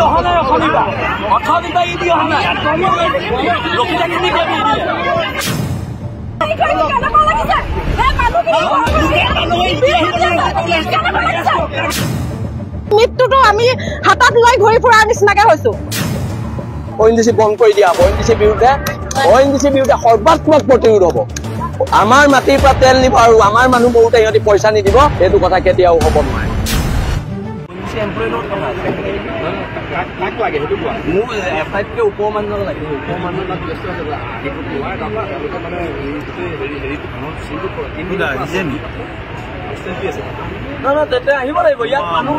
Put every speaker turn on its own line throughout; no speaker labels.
অহা নাই অসমীয়া অৰ্থনীতি ইডি অহা নাই লোকচাখিনি কৰি দিলে
মৃত্যুটো আমি হাতত লৈ ঘূৰি ফুৰাৰ নিচিনাকে হৈছো।
ONGC বন্ধ কৰি দিয়া ONGC বিৰুদ্ধে সৰ্বাত্মক প্ৰতিৰোধ হ'ব। আমাৰ মাটিৰ পৰা তেল নিব আৰু আমাৰ মানুহ বহুতে সিহঁতি পইচা নিদিব, সেইটো কথা কেতিয়াও হ'ব নোৱাৰে।
আহিব লাগিব ইয়াত মানুহ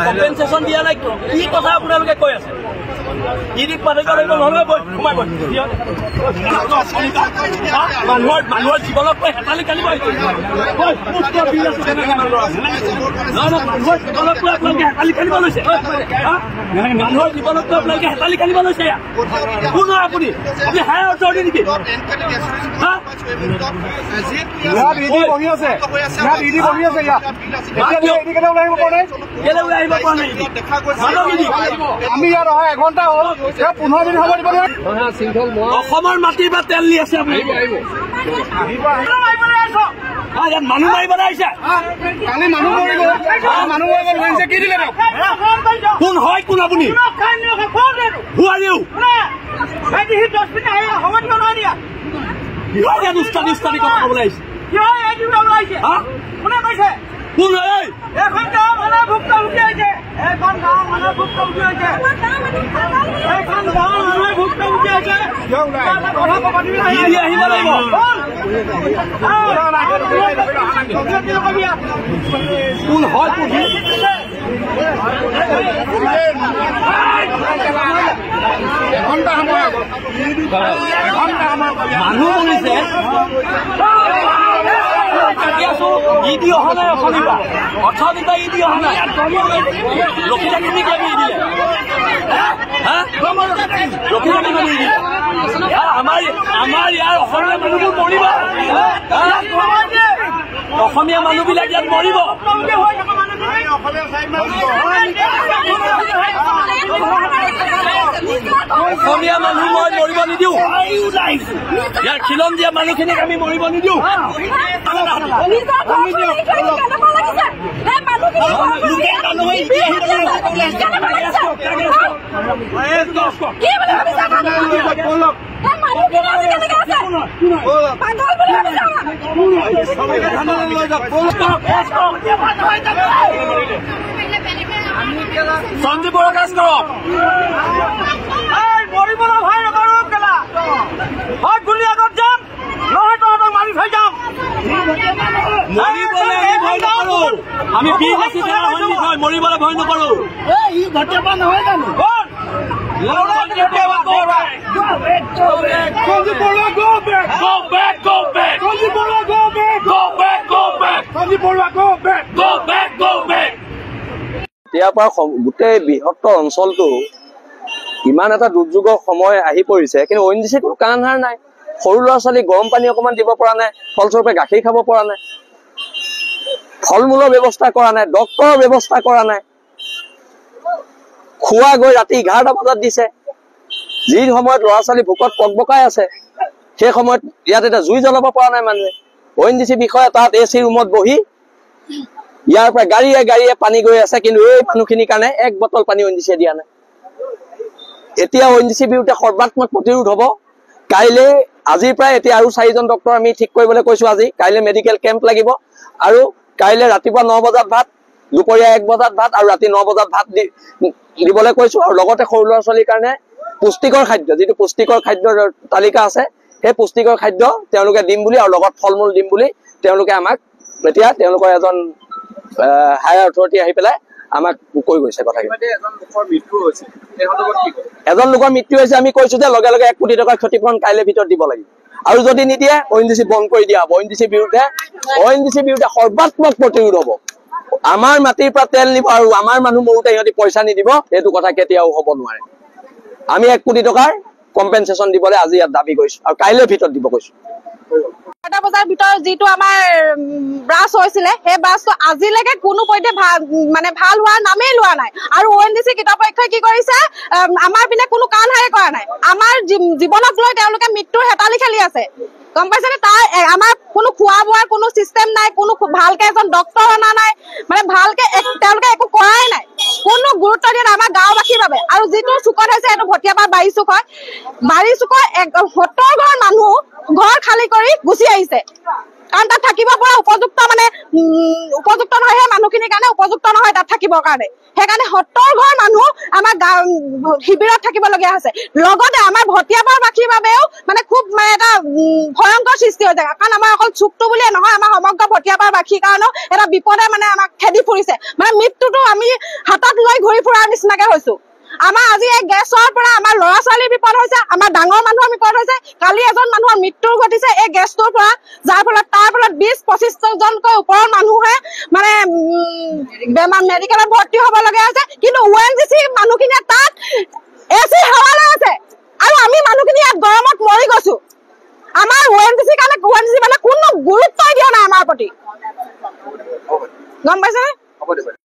কম্পেনচেশ্যন দিয়া নাই কি কথা আপোনালোকে কৈ আছে ইডিক পাতিব লাগিব মানুহৰ জীৱনক লৈ হেতালি কালিব মানুহৰ জীৱনক লৈ আপোনালোকে হেতালি কালিব লৈছে মানুহৰ জীৱনক লৈ আপোনালোকে হেতালি কালিব লৈছে কোন হয় আপুনি হায়াৰ অথৰিটি নেকি অসমৰ মাটিৰ পৰা তেল নি আছে আপুনি মানুহ মাৰিবলৈ আহিছে কোন হয় কোন আপুনি উস্তাদি কথা ক'বলৈ আহিছে কোন এখন গাঁও মানুহ ভুক্তভোগী হৈছে এখন গাঁও মানুহ ভুক্তভোগী হৈছে এখন গাঁও মানুহ ভুক্তভোগী হৈছে আহিব লাগিব কোন হয় মানুহ মৰিছে ইডি অহা নাই অসমীয়া অৰ্থনীতি ইডি অহা নাই লোকচাখিনি কৰি দিলে লোকচাখিনি কৰি দিলে আমাৰ ইয়াৰ অসমীয়া মানুহবোৰ মৰিব অসমীয়া মানুহবিলাক ইয়াত মৰিব অসমীয়া মানুহ মই মৰিব নিদিওঁ ইয়াৰ খিলন দিয়া মানুহখিনিক আমি মৰিব নিদিওঁ সঞ্জীৱ বড়ো কাজ কৰক মৰিবলৈ ভয় নকৰো কেলা হয় গুলি আগত যাম নহয় তহঁতক মাৰি থৈ যাম আমি মৰিবলৈ ভয় নকৰো নহয় জানো
এতিয়াৰ পৰা গোটেই বৃহত্তৰ অঞ্চলটো ইমান এটা দুৰ্যোগৰ সময় আহি পৰিছে, কিন্তু ONGC কোনো কাণ হাৰ নাই। সৰু ল'ৰা ছোৱালী গৰম পানী অকণমান দিব পৰা নাই, ফলস্বৰূপে গাখীৰ খাব পৰা নাই, ফল মূলৰ ব্যৱস্থা কৰা নাই, ডক্তৰৰ ব্যৱস্থা কৰা নাই। খোৱা গৈ ৰাতি 11টা বজাত দিছে। যি সময়ত ল'ৰা ছোৱালী ভোকত পকপকাই আছে, সেই সময়ত ইয়াত এটা জুই জ্বলাব পৰা নাই মানুহে। ONGC বিষয়া তাত AC ৰুমত বহি ইয়াৰ পৰা গাড়ীয়ে গাড়ীয়ে পানী গৈ আছে, কিন্তু এই মানুহখিনিৰ কাৰণে এক বটল পানী ONGC দিয়া নাই। এতিয়া ONGC বিৰুদ্ধে সৰ্বাত্মক প্ৰতিৰোধ হ'ব। কাইলৈ আজিৰ পৰাই এতিয়া আৰু 4জন ডক্তৰ আমি ঠিক কৰিবলৈ কৈছো। আজি কাইলৈ মেডিকেল কেম্প লাগিব আৰু কাইলৈ ৰাতিপুৱা 9 বজাত ভাত, দুপৰীয়া 1 বজাত ভাত আৰু ৰাতি 9 বজাত ভাত দিবলৈ কৈছো। আৰু লগতে সৰু ল'ৰা ছোৱালীৰ কাৰণে পুষ্টিকৰ খাদ্য, যিটো পুষ্টিকৰ খাদ্যৰ তালিকা আছে, সেই পুষ্টিকৰ খাদ্য তেওঁলোকে দিম বুলি আৰু লগত ফল মূল দিম বুলি তেওঁলোকে আমাক এতিয়া তেওঁলোকৰ এজন হায়াৰ অথৰিটি আহি পেলাই আমাক কৈ গৈছে কথাখিনি। এজন লোকৰ মৃত্যু হৈছে, আমি কৈছো যে লগে লগে 1 কোটি টকাৰ ক্ষতিপূৰণ কাইলৈ ভিতৰত দিব লাগিব। আৰু যদি নিদিয়ে ONGC বন্ধ কৰি দিয়া হ'ব। ONGC বিৰুদ্ধে সৰ্বাত্মক প্ৰতিৰোধ হ'ব। আমাৰ মাটিৰ পৰা তেল নিব আৰু আমাৰ মানুহ মৰোতে সিহঁতি পইচা নিদিব, সেইটো কথা কেতিয়াও হ'ব নোৱাৰে। আমি 1 কোটি টকাৰ কম্পেনচেশ্যন দিবলৈ আজি ইয়াত দাবী কৰিছো আৰু কাইলৈ ভিতৰত দিব কৈছো।
11টা বজাৰ ভিতৰত যিটো আমাৰ ব্ৰাছ হৈছিলে সেই ব্ৰাছটো আজিলৈকে কোনো পধ্যে ভাল হোৱাৰ নামেই লোৱা নাই। আৰু ONGC কৰ্তৃপক্ষই কি কৰিছে, আমাৰ পিনে কোনো কাণ সাৰে কৰা নাই। আমাৰ জীৱনক লৈ তেওঁলোকে মৃত্যুৰ হেতালি খেলি আছে, গম পাইছে নে? তাৰ আমাৰ কোনো খোৱা বোৱাৰ কোনো চিষ্টেম নাই, কোনো ভালকে এজন ডক্তৰ অনা নাই, মানে ভালকে তেওঁলোকে একো কৰাই নাই, কোনো গুৰুত্ব দিয়া নাই আমাৰ গাঁওবাসীৰ বাবে। আৰু যিটো চুকত হৈছে সেইটো ভটিয়াপাৰ বাৰী চুক হয়। বাৰী চুকৰ 70 ঘৰ মানুহ ঘৰ খালী কৰি গুচি আহিছে, কাৰণ তাত থাকিব পৰা উপযুক্ত উপযুক্ত নহয়, সেই মানুহখিনিৰ কাৰণে উপযুক্ত নহয় তাত থাকিবৰ কাৰণে। সেইকাৰণে 70 ঘৰ মানুহ আমাৰ শিবিৰত থাকিবলগীয়া হৈছে। লগতে আমাৰ ভটিয়াপাৰবাসীৰ বাবেও খুব এটা ভয়ংকৰ সৃষ্টি হৈ যায়, কাৰণ আমাৰ অকল চুকটো বুলিয়ে নহয়, আমাৰ সমগ্ৰ ভটিয়াপাৰবাসীৰ কাৰণেও এটা বিপদে আমাক খেদি ফুৰিছে। মৃত্যুটো আমি হাতত লৈ ঘূৰি ফুৰাৰ নিচিনাকে হৈছো। আমাৰ আজি এই গেছৰ পৰা আমাৰ ল'ৰা ছোৱালীৰ বিপদ হৈছে, আমাৰ ডাঙৰ মানুহৰ বিপদ হৈছে। কালি এজন মানুহৰ মৃত্যু ঘটিছে এই গেছটোৰ পৰা, যাৰ ফলত 20-25 জনকৈ ওপৰৰ মানুহে বেমাৰ মেডিকেলত ভৰ্তি হ'ব লগা হৈছে। কিন্তু ONGC মানুহখিনিয়ে তাত AC হাৱা লৈ আছে, আৰু আমি মানুহখিনি ইয়াত গৰমত মৰি গৈছো। আমাৰ ONGC কাৰণে কোনো গুৰুত্বই দিয়া নাই আমাৰ প্ৰতি, গম পাইছে নে?